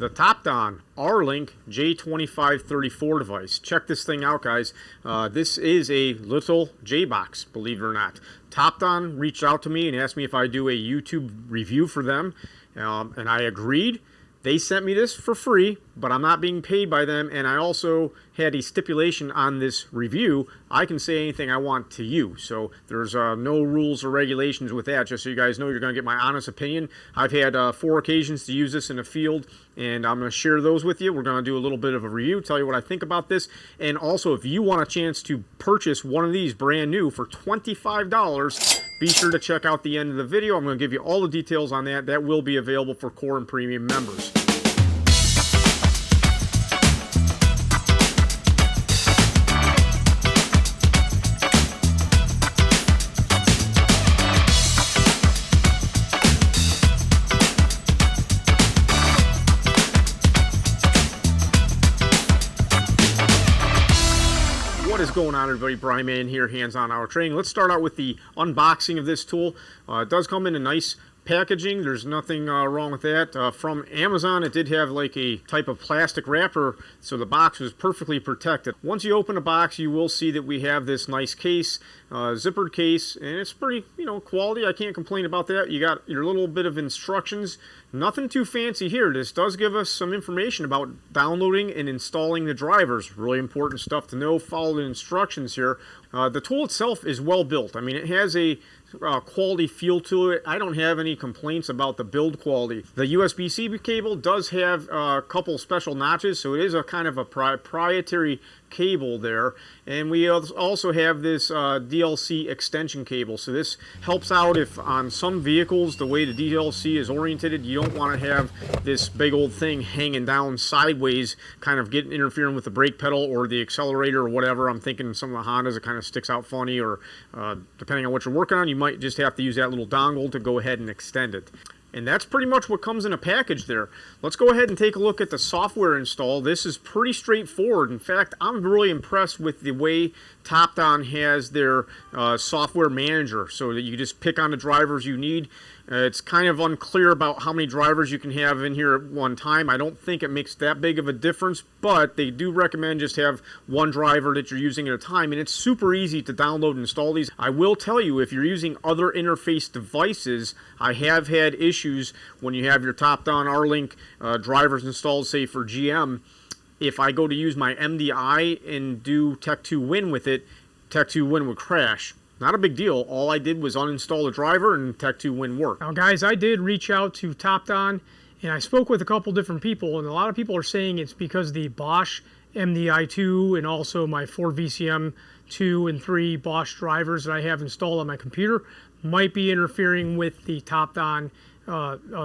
the top-down Rlink J2534 device. Check this thing out, guys. This is a little J-box, believe it or not. Top-down reached out to me and asked me if I do a YouTube review for them, and I agreed. They sent me this for free, but I'm not being paid by them, and I also had a stipulation on this review. I can say anything I want to you, so there's no rules or regulations with that, just so you guys know you're going to get my honest opinion. I've had 4 occasions to use this in the field, and I'm going to share those with you. We're going to do a little bit of a review, tell you what I think about this, and also if you want a chance to purchase one of these brand new for $25, be sure to check out the end of the video. I'm going to give you all the details on that. That will be available for Core and Premium members. What is going on, everybody? Brian Man here, Hands-On Hour Training. Let's start out with the unboxing of this tool. It does come in a nice packaging. There's nothing wrong with that. From Amazon, it did have like a type of plastic wrapper, so the box was perfectly protected. Once you open the box, you will see that we have this nice case, zippered case, and it's pretty, quality. I can't complain about that. You got your little bit of instructions. Nothing too fancy here. This does give us some information about downloading and installing the drivers. Really important stuff to know. Follow the instructions here. The tool itself is well built. I mean, it has a quality feel to it. I don't have any complaints about the build quality. The USB-C cable does have a couple special notches, so it is a kind of a proprietary cable there. And we also have this DLC extension cable, so this helps out if on some vehicles the way the DLC is oriented, you don't want to have this big old thing hanging down sideways, kind of interfering with the brake pedal or the accelerator or whatever. I'm thinking some of the Hondas, it kind of sticks out funny, or depending on what you're working on, you might just have to use that little dongle to go ahead and extend it. And that's pretty much what comes in a package there. Let's go ahead and take a look at the software install. This is pretty straightforward. In fact, I'm really impressed with the way Top-Down has their software manager, so that you just pick on the drivers you need. It's kind of unclear about how many drivers you can have in here at one time. I don't think it makes that big of a difference, but they do recommend just have one driver that you're using at a time, and it's super easy to download and install these. I will tell you, if you're using other interface devices, I have had issues when you have your Top-Down Rlink drivers installed, say for GM. If I go to use my MDI and do Tech2 Win with it, Tech2 Win would crash. Not a big deal. All I did was uninstall the driver and Tech2 Win worked. Now, guys, I did reach out to Top-Down, and I spoke with a couple different people, and a lot of people are saying it's because the Bosch MDI2 and also my 4 VCM 2 and 3 Bosch drivers that I have installed on my computer might be interfering with the Top-Down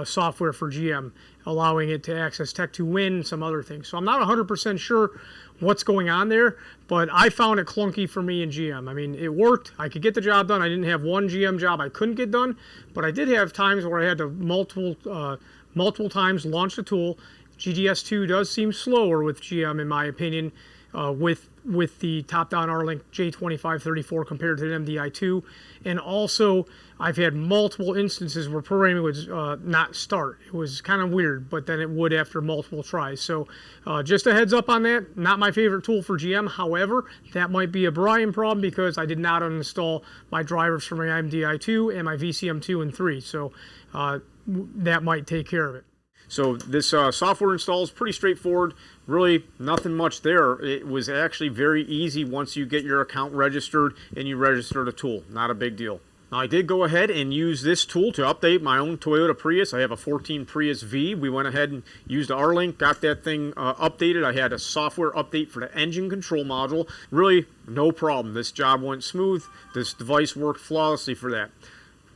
software for GM, allowing it to access Tech2 Win and some other things. So I'm not 100% sure what's going on there, but I found it clunky for me in GM. I mean, it worked. I could get the job done. I didn't have one GM job I couldn't get done, but I did have times where I had to multiple times launch the tool. GDS2 does seem slower with GM, in my opinion, with the Top-Down Rlink J2534 compared to the MDI2. And also, I've had multiple instances where programming would not start. It was kind of weird, but then it would after multiple tries. So just a heads up on that. Not my favorite tool for GM. However, that might be a Brian problem because I did not uninstall my drivers for my MDI2 and my VCM2 and 3. So that might take care of it. So this software install is pretty straightforward. Really nothing much there. It was actually very easy once you get your account registered and you register the tool. Not a big deal. Now, I did go ahead and use this tool to update my own Toyota Prius. I have a 14 Prius V. We went ahead and used the Rlink, got that thing updated. I had a software update for the engine control module. Really no problem. This job went smooth. This device worked flawlessly for that.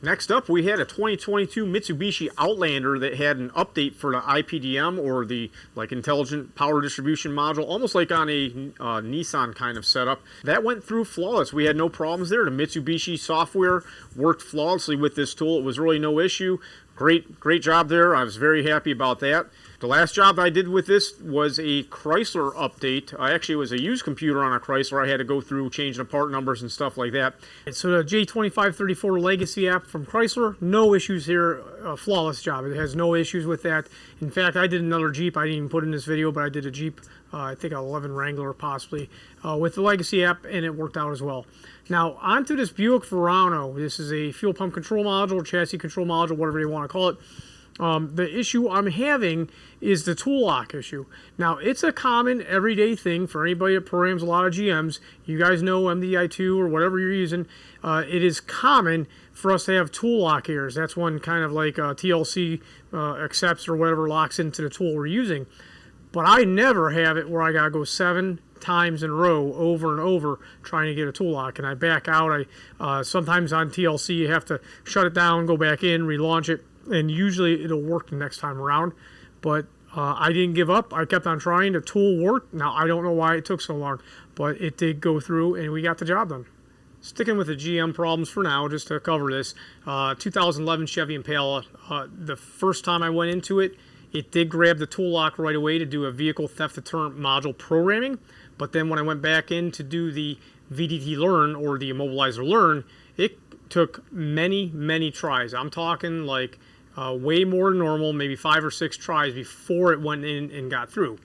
Next up, we had a 2022 Mitsubishi Outlander that had an update for the IPDM, or the intelligent power distribution module, almost like on a Nissan kind of setup. That went through flawless. We had no problems there. The Mitsubishi software worked flawlessly with this tool. It was really no issue. Great job there. I was very happy about that. The last job I did with this was a Chrysler update. Actually, it was a used computer on a Chrysler. I had to go through changing the part numbers and stuff like that. So the J2534 legacy app from Chrysler, no issues here. A flawless job. It has no issues with that. In fact, I did another Jeep. I didn't even put in this video, but I did a Jeep, I think an 11 Wrangler possibly, with the legacy app, and it worked out as well. Now, onto this Buick Verano. This is a fuel pump control module, chassis control module, whatever you want to call it. The issue I'm having is the tool lock issue. Now, it's a common everyday thing for anybody that programs a lot of GMs. You guys know MDI2 or whatever you're using. It is common for us to have tool lock errors. That's when kind of like TLC accepts or whatever locks into the tool we're using. But I never have it where I got to go 7 times in a row over and over trying to get a tool lock, and I back out. Sometimes on TLC you have to shut it down, go back in, relaunch it, and usually it'll work the next time around. But I didn't give up. I kept on trying. The tool worked. Now, I don't know why it took so long, but it did go through, and we got the job done. Sticking with the GM problems for now, just to cover this, 2011 Chevy Impala, the first time I went into it, it did grab the tool lock right away to do a vehicle theft deterrent module programming, but then when I went back in to do the VDT Learn, or the Immobilizer Learn, it took many, many tries. I'm talking like way more than normal, maybe 5 or 6 tries before it went in and got through.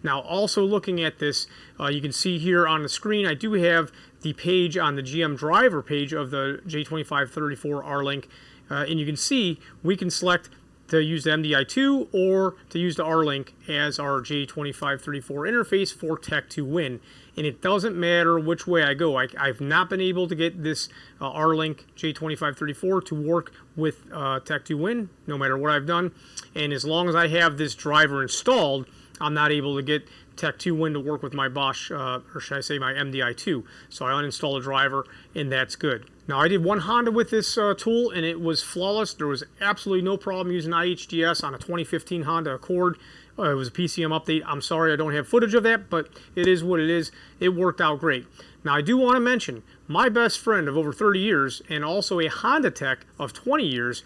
Now, also looking at this, you can see here on the screen, I do have the page on the GM driver page of the J2534 Rlink, and you can see we can select to use the MDI2 or to use the Rlink as our J2534 interface for Tech2Win. And it doesn't matter which way I go. I've not been able to get this Rlink J2534 to work with Tech2Win, no matter what I've done. And as long as I have this driver installed, I'm not able to get Tech2Win to work with my Bosch, or should I say my MDI2. So I uninstall the driver, and that's good. Now, I did one Honda with this tool, and it was flawless. There was absolutely no problem using IHDS on a 2015 Honda Accord. It was a PCM update. I'm sorry I don't have footage of that, but it is what it is. It worked out great. Now, I do want to mention my best friend of over 30 years and also a Honda tech of 20 years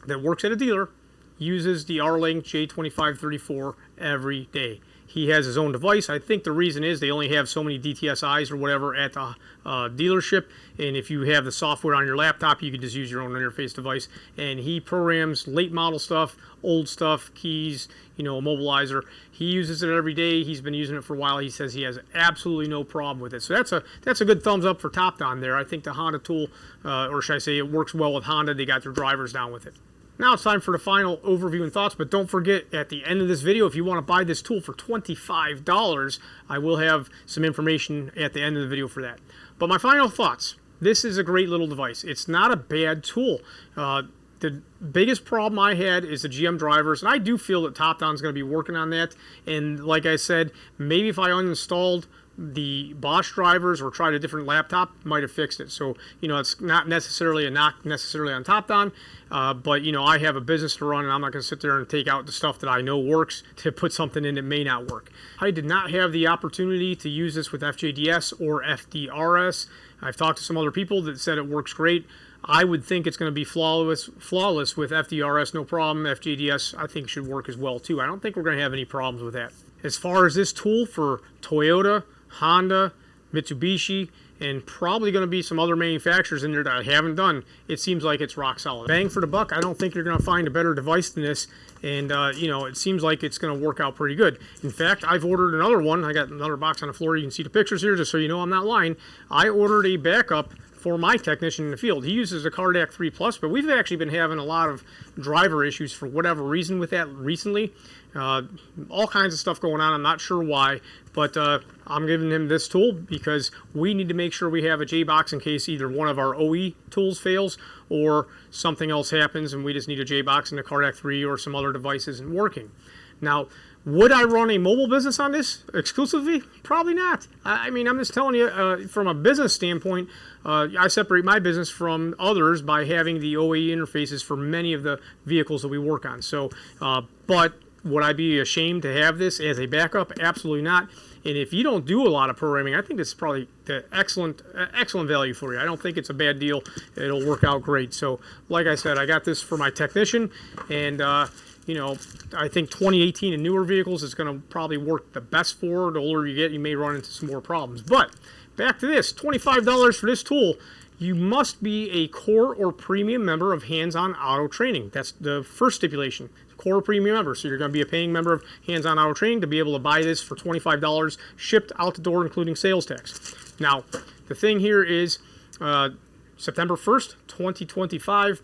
that works at a dealer uses the Rlink J2534 every day. He has his own device. I think the reason is they only have so many DTSIs or whatever at the dealership, and if you have the software on your laptop, you can just use your own interface device. And he programs late model stuff, old stuff, keys, immobilizer. He uses it every day. He's been using it for a while. He says he has absolutely no problem with it. So that's a good thumbs up for Top Down there. I think the Honda tool, or should I say, it works well with Honda. They got their drivers down with it. Now it's time for the final overview and thoughts, but don't forget at the end of this video, if you want to buy this tool for $25, I will have some information at the end of the video for that. But my final thoughts, this is a great little device. It's not a bad tool. The biggest problem I had is the GM drivers, and I do feel that Top Down is going to be working on that. And like I said, maybe if I uninstalled the Bosch drivers or tried a different laptop, might have fixed it. So, it's not necessarily a knock necessarily on Top Down, but, I have a business to run, and I'm not going to sit there and take out the stuff that I know works to put something in that may not work. I did not have the opportunity to use this with FJDS or FDRS. I've talked to some other people that said it works great. I would think it's going to be flawless with FDRS, no problem. FJDS, I think, should work as well, too. I don't think we're going to have any problems with that. As far as this tool for Toyota, Honda, Mitsubishi, and probably going to be some other manufacturers in there that I haven't done, it seems like it's rock solid. Bang for the buck, I don't think you're going to find a better device than this, and it seems like it's going to work out pretty good. In fact, I've ordered another one. I got another box on the floor. You can see the pictures here, just so you know I'm not lying. I ordered a backup for my technician in the field. He uses a Cardac 3 Plus, but we've actually been having a lot of driver issues for whatever reason with that recently. All kinds of stuff going on. I'm not sure why, but I'm giving him this tool because we need to make sure we have a J-box in case either one of our OE tools fails or something else happens and we just need a J-box and the Cardac 3 or some other device isn't working. Now, would I run a mobile business on this exclusively? Probably not. I mean, I'm just telling you, from a business standpoint, I separate my business from others by having the OE interfaces for many of the vehicles that we work on. So, but would I be ashamed to have this as a backup? Absolutely not. And if you don't do a lot of programming, I think this is probably the excellent value for you. I don't think it's a bad deal. It'll work out great. So, like I said, I got this for my technician, and you know, I think 2018 and newer vehicles is going to probably work the best for. The older you get, you may run into some more problems. But back to this, $25 for this tool. You must be a core or premium member of Hands-On Auto Training. That's the first stipulation. Core premium member. So you're going to be a paying member of Hands-On Auto Training to be able to buy this for $25 shipped out the door, including sales tax. Now, the thing here is September 1st, 2025,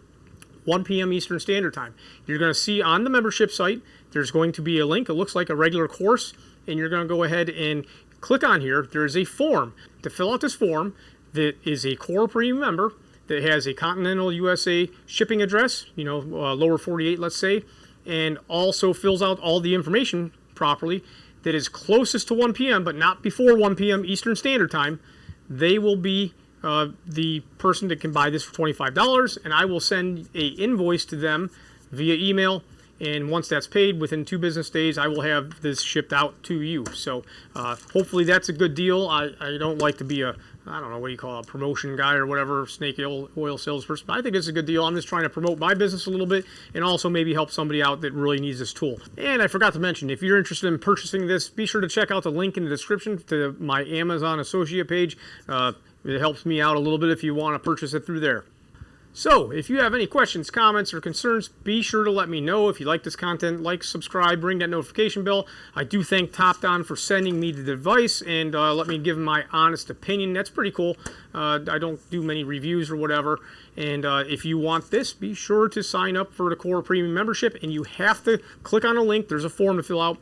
1 p.m. Eastern Standard Time. You're going to see on the membership site, there's going to be a link. It looks like a regular course, and you're going to go ahead and click on here. There's a form. To fill out this form, that is a core premium member that has a continental USA shipping address, you know, lower 48, let's say, and also fills out all the information properly that is closest to 1 p.m., but not before 1 p.m. Eastern Standard Time. They will be the person that can buy this for $25, and I will send a invoice to them via email, and once that's paid, within 2 business days, I will have this shipped out to you. So hopefully that's a good deal. I don't like to be I don't know, what do you call it, a promotion guy or whatever, snake oil salesperson, but I think it's a good deal. I'm just trying to promote my business a little bit and also maybe help somebody out that really needs this tool. And I forgot to mention, if you're interested in purchasing this, be sure to check out the link in the description to my Amazon associate page. It helps me out a little bit if you want to purchase it through there. So, if you have any questions, comments, or concerns, be sure to let me know. If you like this content, like, subscribe, ring that notification bell. I do thank TopDon for sending me the device and let me give my honest opinion. That's pretty cool. I don't do many reviews or whatever. And if you want this, be sure to sign up for the Core Premium membership. And you have to click on a link. There's a form to fill out.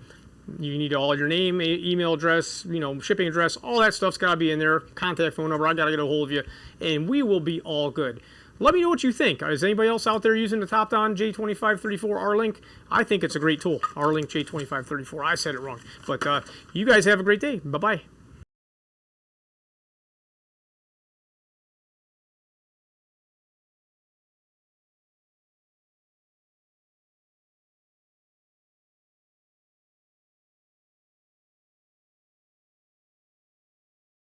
You need all your name, email address, you know, shipping address. All that stuff's got to be in there. Contact phone number. I got to get a hold of you. And we will be all good. Let me know what you think. Is anybody else out there using the TopDon J2534 Rlink? I think it's a great tool. Rlink J2534. I said it wrong. But you guys have a great day. Bye-bye.